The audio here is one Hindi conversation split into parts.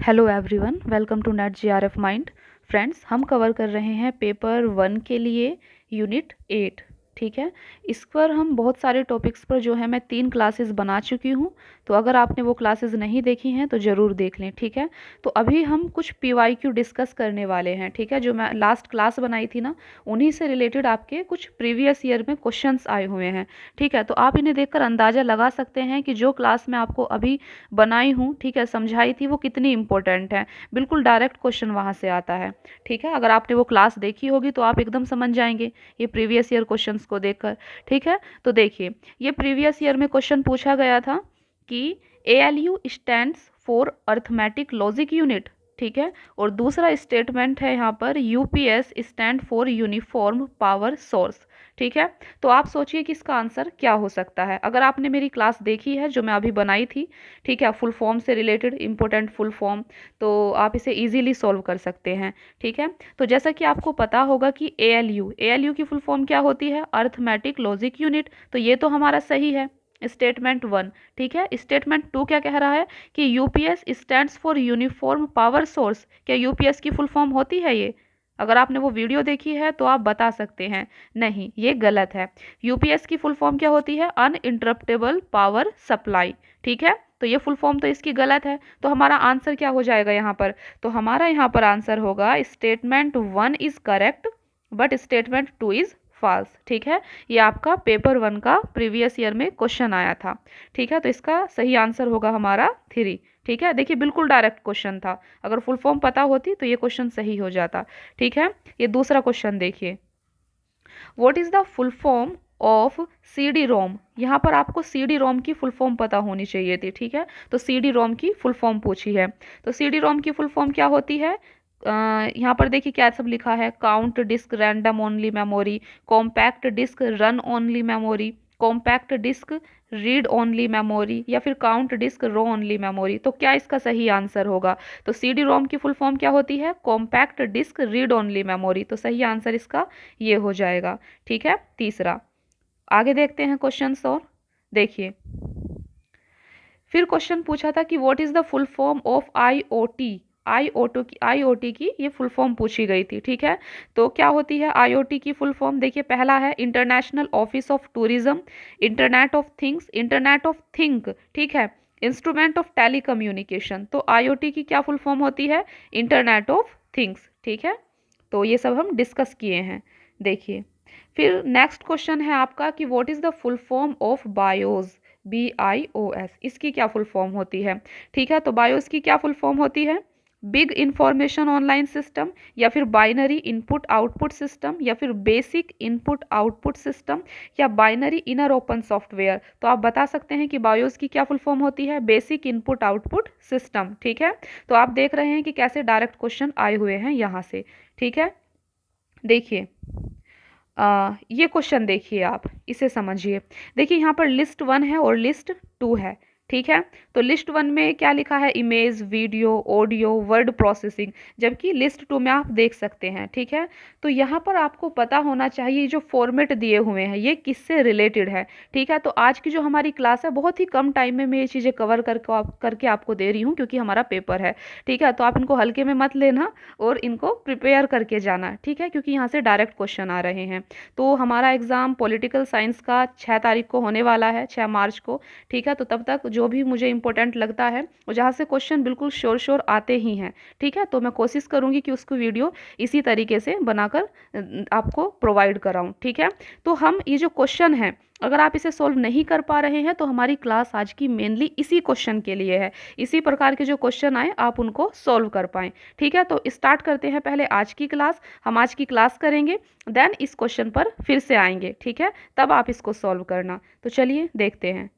Hello everyone, welcome to NET JRF mind. Friends, हम कवर कर रहे हैं पेपर 1 के लिए यूनिट 8। ठीक है, इस पर हम बहुत सारे टॉपिक्स पर जो है मैं 3 क्लासेस बना चुकी हूँ। तो अगर आपने वो क्लासेस नहीं देखी हैं तो ज़रूर देख लें। ठीक है, तो अभी हम कुछ पीवाईक्यू डिस्कस करने वाले हैं। ठीक है, जो मैं लास्ट क्लास बनाई थी ना, उन्हीं से रिलेटेड आपके कुछ प्रीवियस ईयर में क्वेश्चंस आए हुए हैं। ठीक है, तो आप इन्हें देखकर अंदाज़ा लगा सकते हैं कि जो क्लास मैं आपको अभी बनाई हूँ, ठीक है, समझाई थी, वो कितनी इंपॉर्टेंट है। बिल्कुल डायरेक्ट क्वेश्चन वहाँ से आता है। ठीक है, अगर आपने वो क्लास देखी होगी तो आप एकदम समझ जाएंगे ये प्रीवियस ईयर क्वेश्चंस को देखकर। ठीक है, तो देखिए, ये प्रीवियस ईयर में क्वेश्चन पूछा गया था कि ALU stands for arithmetic logic unit. ठीक है, और दूसरा स्टेटमेंट है यहाँ पर UPS stand for uniform power source. ठीक है, तो आप सोचिए कि इसका आंसर क्या हो सकता है। अगर आपने मेरी क्लास देखी है जो मैं अभी बनाई थी, ठीक है, फुल फॉर्म से रिलेटेड इंपॉर्टेंट फुल फॉर्म, तो आप इसे इजीली सॉल्व कर सकते हैं। ठीक है, तो जैसा कि आपको पता होगा कि ALU की फुल फॉर्म क्या होती है, अर्थमेटिक लॉजिक यूनिट। तो ये तो हमारा सही है, स्टेटमेंट 1। ठीक है, स्टेटमेंट 2 क्या कह रहा है कि UPS stands for uniform power source. क्या UPS की फुल फॉर्म होती है ये? अगर आपने वो वीडियो देखी है तो आप बता सकते हैं। नहीं, ये गलत है। UPS की फुल फॉर्म क्या होती है, अनइंटरप्टेबल पावर सप्लाई। ठीक है, तो ये फुल फॉर्म तो इसकी गलत है। तो हमारा आंसर क्या हो जाएगा यहाँ पर? तो हमारा यहाँ पर आंसर होगा statement 1 is correct but statement 2 is false. ठीक है, ये आपका पेपर 1 का प्रीवियस ईयर में क्वेश्चन आया था। ठीक है, तो इसका सही आंसर होगा हमारा 3। ठीक है, देखिए बिल्कुल डायरेक्ट क्वेश्चन था। अगर फुल फॉर्म पता होती तो ये क्वेश्चन सही हो जाता। ठीक है, ये दूसरा क्वेश्चन देखिए, what is the full form of CD-ROM। यहाँ पर आपको CD-ROM की फुल फॉर्म पता होनी चाहिए थी। ठीक है, तो CD-ROM की फुल फॉर्म पूछी है। तो CD-ROM की फुल फॉर्म क्या होती है? यहाँ पर देखिए क्या सब लिखा है, count disc random only memory, compact disc run only memory, compact disc read only memory, या फिर count disc row only memory. तो क्या इसका सही आंसर होगा? तो CD-ROM की फुल फॉर्म क्या होती है, compact disc read only memory. तो सही आंसर इसका ये हो जाएगा। ठीक है, तीसरा। आगे देखते हैं क्वेश्चंस और देखिए, फिर क्वेश्चन पूछा था कि what is the full form of IoT। IoT की ये फुल फॉर्म पूछी गई थी। ठीक है, तो क्या होती है IoT की फुल फॉर्म? देखिए, पहला है international office of tourism, internet of things, internet of think. ठीक है, इंस्ट्रूमेंट ऑफ टेलीकम्युनिकेशन। तो IoT की क्या फुल फॉर्म होती है, इंटरनेट ऑफ थिंग्स। ठीक है, तो ये सब हम डिस्कस किए हैं। देखिए, फिर नेक्स्ट क्वेश्चन है आपका कि what is the full form of BIOS. BIOS, इसकी क्या फुल फॉर्म होती है? ठीक है, तो बायोस की क्या फुल फॉर्म होती है, बिग इंफॉर्मेशन ऑनलाइन सिस्टम, या फिर बाइनरी इनपुट आउटपुट सिस्टम, या फिर बेसिक इनपुट आउटपुट सिस्टम, या बाइनरी इनर ओपन सॉफ्टवेयर। तो आप बता सकते हैं कि बायोस की क्या फुल फॉर्म होती है, बेसिक इनपुट आउटपुट सिस्टम। ठीक है, तो आप देख रहे हैं कि कैसे डायरेक्ट क्वेश्चन आए हुए हैं यहाँ से। ठीक है, देखिए, ये क्वेश्चन देखिए, आप इसे समझिए। देखिए, यहाँ पर लिस्ट 1 है और लिस्ट 2 है। ठीक है, तो लिस्ट 1 में क्या लिखा है, image, video, audio, word processing, जबकि लिस्ट 2 में आप देख सकते हैं। ठीक है, तो यहाँ पर आपको पता होना चाहिए जो फॉर्मेट दिए हुए हैं ये किससे रिलेटेड है। ठीक है, तो आज की जो हमारी क्लास है बहुत ही कम टाइम में मैं ये चीज़ें कवर करके आपको दे रही हूँ, क्योंकि हमारा पेपर है। ठीक है, तो आप इनको हल्के में मत लेना और इनको प्रिपेयर करके जाना। ठीक है, क्योंकि यहाँ से डायरेक्ट क्वेश्चन आ रहे हैं। तो हमारा एग्ज़ाम पॉलिटिकल साइंस का 6 तारीख को होने वाला है, 6 मार्च को। ठीक है, तो तब तक जो भी मुझे इंपॉर्टेंट लगता है और जहाँ से क्वेश्चन बिल्कुल श्योर आते ही हैं, ठीक है, तो मैं कोशिश करूँगी कि उसको वीडियो इसी तरीके से बनाकर आपको प्रोवाइड कराऊँ। ठीक है, तो हम ये जो क्वेश्चन है, अगर आप इसे सॉल्व नहीं कर पा रहे हैं तो हमारी क्लास आज की मेनली इसी क्वेश्चन के लिए है। इसी प्रकार के जो क्वेश्चन आए आप उनको सॉल्व कर पाएँ। ठीक है, तो स्टार्ट करते हैं पहले आज की क्लास। हम आज की क्लास करेंगे, देन इस क्वेश्चन पर फिर से आएंगे। ठीक है, तब आप इसको सॉल्व करना। तो चलिए देखते हैं।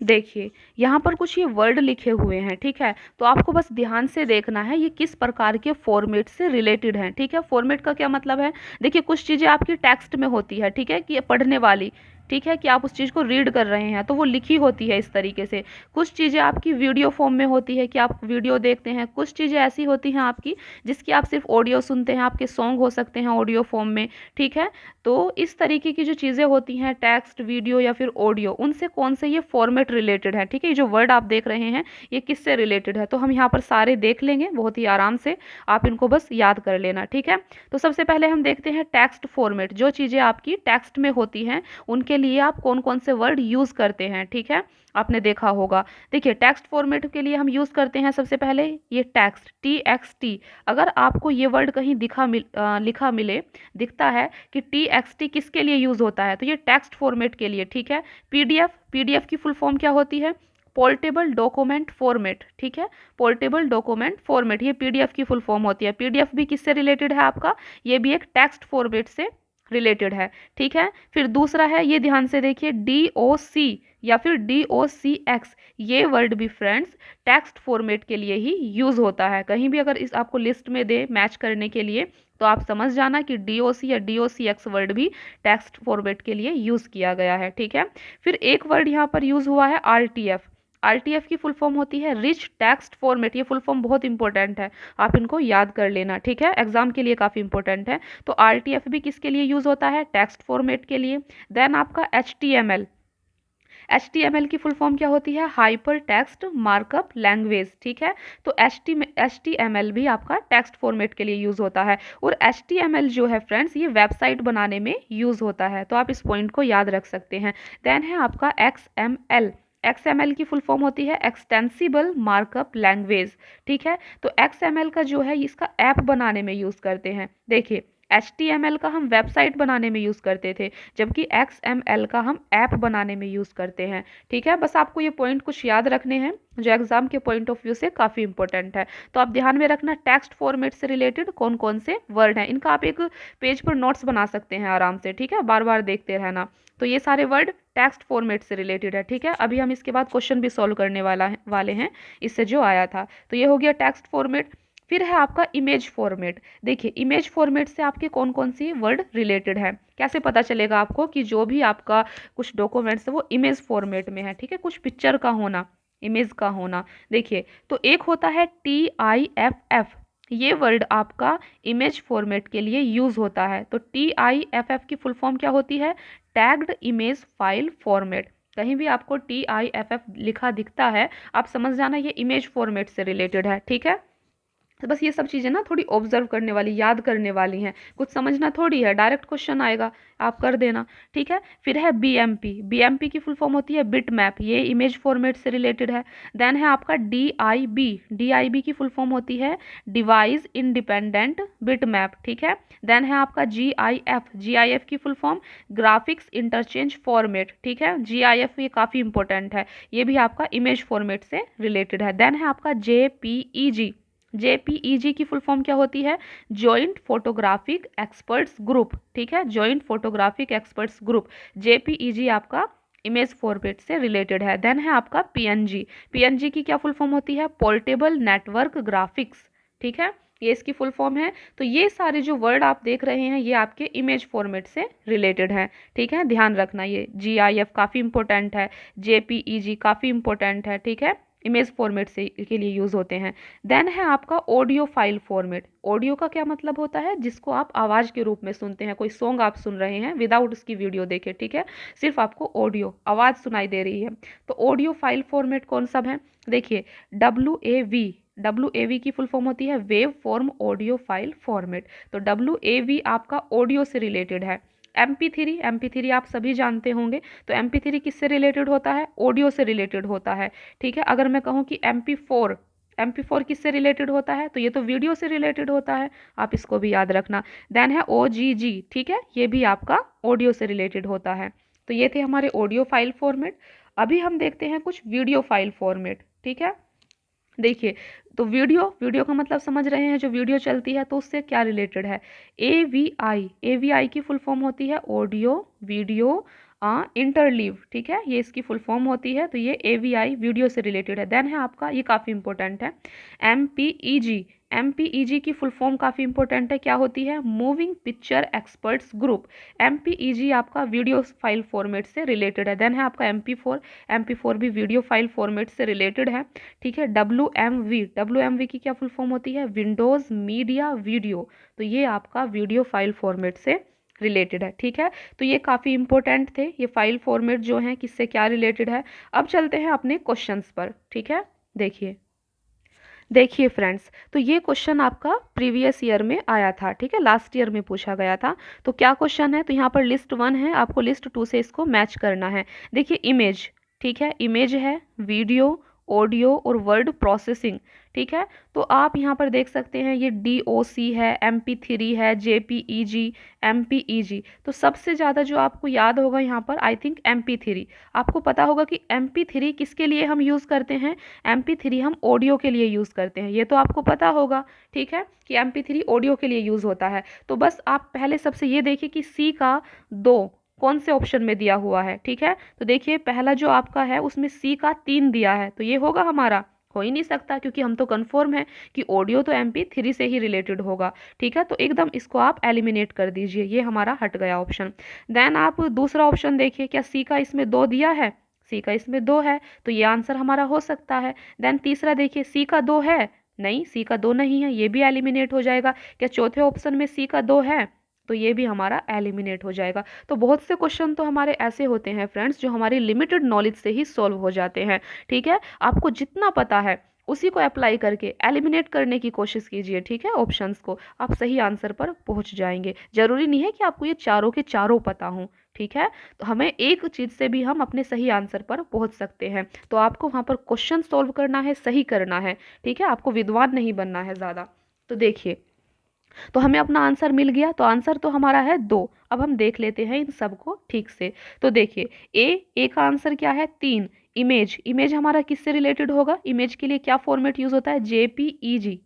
देखिए, यहाँ पर कुछ ये वर्ड लिखे हुए हैं। ठीक है, तो आपको बस ध्यान से देखना है ये किस प्रकार के फॉर्मेट से रिलेटेड हैं। ठीक है, फॉर्मेट का क्या मतलब है, देखिए कुछ चीज़ें आपकी टेक्स्ट में होती है, ठीक है, कि ये पढ़ने वाली, ठीक है, कि आप उस चीज़ को रीड कर रहे हैं, तो वो लिखी होती है इस तरीके से। कुछ चीज़ें आपकी वीडियो फॉर्म में होती है कि आप वीडियो देखते हैं, कुछ चीज़ें ऐसी होती हैं आपकी जिसकी आप सिर्फ ऑडियो सुनते हैं, आपके सॉन्ग हो सकते हैं ऑडियो फॉर्म में, ठीक है। तो इस तरीके की जो चीज़ें होती हैं, टेक्स्ट, वीडियो या फिर ऑडियो, उनसे कौन से ये फॉर्मेट रिलेटेड है, ठीक है। ये जो वर्ड आप देख रहे हैं ये किससे रिलेटेड है, तो हम यहाँ पर सारे देख लेंगे बहुत ही आराम से, आप इनको बस याद कर लेना, ठीक है। तो सबसे पहले हम देखते हैं टेक्स्ट फॉर्मेट। जो चीज़ें आपकी टेक्स्ट में होती हैं उनके लिए आप कौन कौन से वर्ड यूज़ करते हैं, ठीक है, आपने देखा होगा। देखिए, टेक्स्ट फॉर्मेट के लिए हम यूज़ करते हैं सबसे पहले ये टेक्स्ट, TXT। अगर आपको ये वर्ड कहीं लिखा मिले, दिखता है कि TXT किसके लिए यूज़ होता है, तो ये टेक्स्ट फॉर्मेट के लिए, ठीक है। पीडीएफ की फुल फॉर्म क्या होती है, पोर्टेबल डॉक्यूमेंट फॉर्मेट, ठीक है। पोर्टेबल डॉक्यूमेंट फॉर्मेट, ये पीडीएफ की फुल फॉर्म होती है। पीडीएफ भी किससे रिलेटेड है आपका, ये भी एक टेक्स्ट फॉर्मेट से रिलेटेड है, ठीक है। फिर दूसरा है, ये ध्यान से देखिए, DOC या फिर DOCX, ये वर्ड भी फ्रेंड्स टेक्स्ट फॉर्मेट के लिए ही यूज़ होता है। कहीं भी अगर इस आपको लिस्ट में दे मैच करने के लिए, तो आप समझ जाना कि DOC या DOCX वर्ड भी टेक्स्ट फॉर्मेट के लिए यूज़ किया गया है, ठीक है। फिर एक वर्ड यहाँ पर यूज़ हुआ है RTF। RTF की फुल फॉर्म होती है रिच टेक्स्ट फॉर्मेट। ये फुल फॉर्म बहुत इंपॉर्टेंट है, आप इनको याद कर लेना, ठीक है, एग्जाम के लिए काफ़ी इंपॉर्टेंट है। तो RTF भी किसके लिए यूज़ होता है, टेक्स्ट फॉर्मेट के लिए। देन आपका HTML की फुल फॉर्म क्या होती है, हाइपर टेक्स्ट मार्कअप लैंग्वेज, ठीक है। तो HTML भी आपका टेक्स्ट फॉर्मेट के लिए यूज़ होता है। और HTML जो है फ्रेंड्स, ये वेबसाइट बनाने में यूज़ होता है, तो आप इस पॉइंट को याद रख सकते हैं। देन है आपका XML की फुल फॉर्म होती है एक्सटेंसिबल मार्कअप लैंग्वेज, ठीक है। तो XML का जो है इसका ऐप बनाने में यूज़ करते हैं। देखिए, HTML का हम वेबसाइट बनाने में यूज़ करते थे, जबकि XML का हम ऐप बनाने में यूज़ करते हैं, ठीक है। बस आपको ये पॉइंट कुछ याद रखने हैं जो एग्जाम के पॉइंट ऑफ व्यू से काफ़ी इंपॉर्टेंट है। तो आप ध्यान में रखना टेक्स्ट फॉर्मेट से रिलेटेड कौन कौन से वर्ड हैं, इनका आप एक पेज पर नोट्स बना सकते हैं आराम से, ठीक है, बार बार देखते रहना। तो ये सारे वर्ड टेक्स्ट फॉर्मेट से रिलेटेड है, ठीक है। अभी हम इसके बाद क्वेश्चन भी सॉल्व करने वाले हैं इससे जो आया था। तो ये हो गया टेक्स्ट फॉर्मेट। फिर है आपका इमेज फॉर्मेट। देखिए, इमेज फॉर्मेट से आपके कौन कौन सी वर्ड रिलेटेड है, कैसे पता चलेगा आपको कि जो भी आपका कुछ डॉक्यूमेंट्स है वो इमेज फॉर्मेट में है, ठीक है, कुछ पिक्चर का होना, इमेज का होना। देखिए, तो एक होता है TIFF, ये वर्ड आपका इमेज फॉर्मेट के लिए यूज़ होता है। तो TIFF की फुल फॉर्म क्या होती है, टैग्ड इमेज फाइल फॉर्मेट। कहीं भी आपको TIFF लिखा दिखता है, आप समझ जाना ये इमेज फॉर्मेट से रिलेटेड है, ठीक है। तो बस ये सब चीज़ें ना थोड़ी ऑब्जर्व करने वाली, याद करने वाली हैं, कुछ समझना थोड़ी है, डायरेक्ट क्वेश्चन आएगा, आप कर देना, ठीक है। फिर है BMP की फुल फॉर्म होती है बिट मैप, ये इमेज फॉर्मेट से रिलेटेड है। देन है आपका DIB की फुल फॉर्म होती है डिवाइस इंडिपेंडेंट बिट मैप, ठीक है। देन है आपका GIF की full form graphics interchange format, ठीक है। GIF ये काफ़ी इंपॉर्टेंट है, ये भी आपका इमेज फॉर्मेट से रिलेटेड है। देन है आपका JPEG की फुल फॉर्म क्या होती है, जॉइंट फोटोग्राफिक एक्सपर्ट्स ग्रुप, ठीक है, joint photographic experts group. JPEG आपका इमेज फॉर्मेट से रिलेटेड है। देन है आपका PNG की क्या फुल फॉर्म होती है, पोर्टेबल नेटवर्क ग्राफिक्स, ठीक है, ये इसकी फुल फॉर्म है। तो ये सारे जो वर्ड आप देख रहे हैं ये आपके इमेज फॉर्मेट से रिलेटेड हैं, ठीक है, ध्यान रखना। ये GIF काफ़ी इंपॉर्टेंट है, JPEG काफ़ी इंपॉर्टेंट है, ठीक है, इमेज फॉर्मेट से के लिए यूज़ होते हैं। देन है आपका ऑडियो फाइल फॉर्मेट। ऑडियो का क्या मतलब होता है, जिसको आप आवाज़ के रूप में सुनते हैं, कोई सॉन्ग आप सुन रहे हैं विदाउट उसकी वीडियो देखे, ठीक है, सिर्फ आपको ऑडियो आवाज़ सुनाई दे रही है, तो ऑडियो फाइल फॉर्मेट कौन सा है, देखिए WAV की फुल फॉर्म होती है wave form audio file format. तो WAV आपका ऑडियो से रिलेटेड है। MP3 आप सभी जानते होंगे, तो MP3 किससे रिलेटेड होता है, ऑडियो से रिलेटेड होता है, ठीक है। अगर मैं कहूँ कि MP4 किससे रिलेटेड होता है, तो ये तो वीडियो से रिलेटेड होता है, आप इसको भी याद रखना। देन है OGG, ठीक है, ये भी आपका ऑडियो से रिलेटेड होता है। तो ये थे हमारे ऑडियो फाइल फॉर्मेट। अभी हम देखते हैं कुछ वीडियो फाइल फॉर्मेट, ठीक है। देखिए, तो वीडियो का मतलब समझ रहे हैं, जो वीडियो चलती है तो उससे क्या रिलेटेड है, AVI की फुल फॉर्म होती है ऑडियो वीडियो इंटरलीव, ठीक है, ये इसकी फुल फॉर्म होती है। तो ये AVI वीडियो से रिलेटेड है। देन है आपका, ये काफ़ी इंपॉर्टेंट है, MPEG की फुल फॉर्म काफ़ी इंपॉर्टेंट है, क्या होती है? Moving picture experts group. MPEG आपका वीडियो फाइल फॉर्मेट से रिलेटेड है। देन है आपका MP4, MP4 भी वीडियो फाइल फॉर्मेट से रिलेटेड है, ठीक है। WMV की क्या फुल फॉर्म होती है? विंडोज़ मीडिया वीडियो, तो ये आपका वीडियो फाइल फॉर्मेट से रिलेटेड है, ठीक है। तो ये काफ़ी इंपॉर्टेंट थे, ये फाइल फॉर्मेट जो है किससे क्या रिलेटेड है। अब चलते हैं अपने क्वेश्चंस पर, ठीक है। देखिए फ्रेंड्स, तो ये क्वेश्चन आपका प्रीवियस ईयर में आया था, ठीक है, लास्ट ईयर में पूछा गया था। तो क्या क्वेश्चन है? तो यहाँ पर लिस्ट 1 है, आपको लिस्ट 2 से इसको मैच करना है। देखिए इमेज, ठीक है, इमेज है, वीडियो, ऑडियो और वर्ड प्रोसेसिंग, ठीक है। तो आप यहाँ पर देख सकते हैं ये DOC है, MP3 है, JPEG, MPEG। तो सबसे ज़्यादा जो आपको याद होगा यहाँ पर आई थिंक MP3। आपको पता होगा कि MP3 किसके लिए हम यूज़ करते हैं? MP3 हम ऑडियो के लिए यूज़ करते हैं, ये तो आपको पता होगा, ठीक है, कि MP3 ऑडियो के लिए यूज़ होता है। तो बस आप पहले सबसे ये देखिए कि C का 2 कौन से ऑप्शन में दिया हुआ है, ठीक है। तो देखिए पहला जो आपका है उसमें C का 3 दिया है, तो ये होगा हमारा, हो ही नहीं सकता, क्योंकि हम तो कन्फर्म है कि ऑडियो तो MP3 से ही रिलेटेड होगा, ठीक है। तो एकदम इसको आप एलिमिनेट कर दीजिए, ये हमारा हट गया ऑप्शन। देन आप दूसरा ऑप्शन देखिए, क्या C का इसमें 2 दिया है? C का इसमें 2 है, तो ये आंसर हमारा हो सकता है। देन तीसरा देखिए, C का 2 है? नहीं, C का 2 नहीं है, ये भी एलिमिनेट हो जाएगा। क्या चौथे ऑप्शन में C का 2 है? तो ये भी हमारा एलिमिनेट हो जाएगा। तो बहुत से क्वेश्चन तो हमारे ऐसे होते हैं फ्रेंड्स, जो हमारी लिमिटेड नॉलेज से ही सॉल्व हो जाते हैं, ठीक है। आपको जितना पता है उसी को अप्लाई करके एलिमिनेट करने की कोशिश कीजिए, ठीक है, ऑप्शंस को, आप सही आंसर पर पहुंच जाएंगे। जरूरी नहीं है कि आपको ये चारों के चारों पता हों, ठीक है। तो हमें एक चीज़ से भी हम अपने सही आंसर पर पहुंच सकते हैं। तो आपको वहाँ पर क्वेश्चन सॉल्व करना है, सही करना है, ठीक है, आपको विद्वान नहीं बनना है ज़्यादा। तो देखिए, तो हमें अपना आंसर मिल गया, तो आंसर तो हमारा है 2। अब हम देख लेते हैं इन सबको ठीक से। तो देखिए ए का आंसर क्या है? 3। इमेज, इमेज हमारा किससे रिलेटेड होगा? इमेज के लिए क्या फॉर्मेट यूज होता है? JPEG।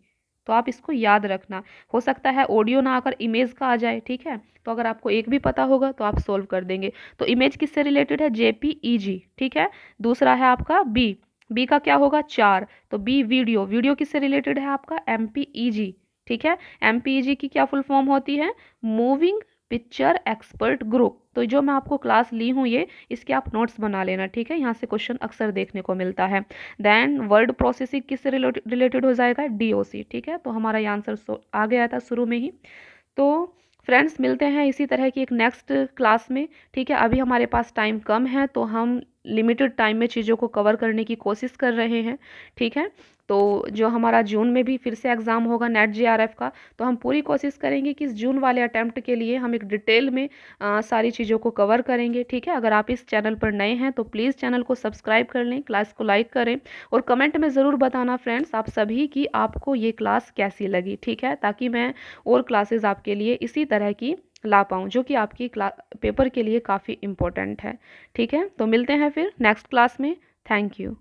तो आप इसको याद रखना, हो सकता है ऑडियो ना आकर इमेज का आ जाए, ठीक है। तो अगर आपको एक भी पता होगा तो आप सोल्व कर देंगे। तो इमेज किससे रिलेटेड है? JPEG, ठीक है। दूसरा है आपका बी का क्या होगा? 4। तो बी वीडियो, वीडियो किससे रिलेटेड है आपका? MPEG, ठीक है। MPEG की क्या फुल फॉर्म होती है? Moving picture expert group. तो जो मैं आपको क्लास ली हूँ ये, इसके आप नोट्स बना लेना, ठीक है, यहाँ से क्वेश्चन अक्सर देखने को मिलता है। देन वर्ड प्रोसेसिंग किससे रिलेटेड हो जाएगा? DOC, ठीक है। तो हमारा ये आंसर आ गया था शुरू में ही। तो फ्रेंड्स मिलते हैं इसी तरह की एक नेक्स्ट क्लास में, ठीक है। अभी हमारे पास टाइम कम है, तो हम लिमिटेड टाइम में चीज़ों को कवर करने की कोशिश कर रहे हैं, ठीक है। तो जो हमारा जून में भी फिर से एग्ज़ाम होगा नेट JRF का, तो हम पूरी कोशिश करेंगे कि इस जून वाले अटैम्प्ट के लिए हम एक डिटेल में सारी चीज़ों को कवर करेंगे, ठीक है। अगर आप इस चैनल पर नए हैं तो प्लीज़ चैनल को सब्सक्राइब कर लें, क्लास को लाइक करें और कमेंट में ज़रूर बताना फ्रेंड्स आप सभी कि आपको ये क्लास कैसी लगी, ठीक है, ताकि मैं और क्लासेस आपके लिए इसी तरह की ला पाऊँ, जो कि आपकी पेपर के लिए काफ़ी इम्पोर्टेंट है, ठीक है। तो मिलते हैं फिर नेक्स्ट क्लास में। Thank you.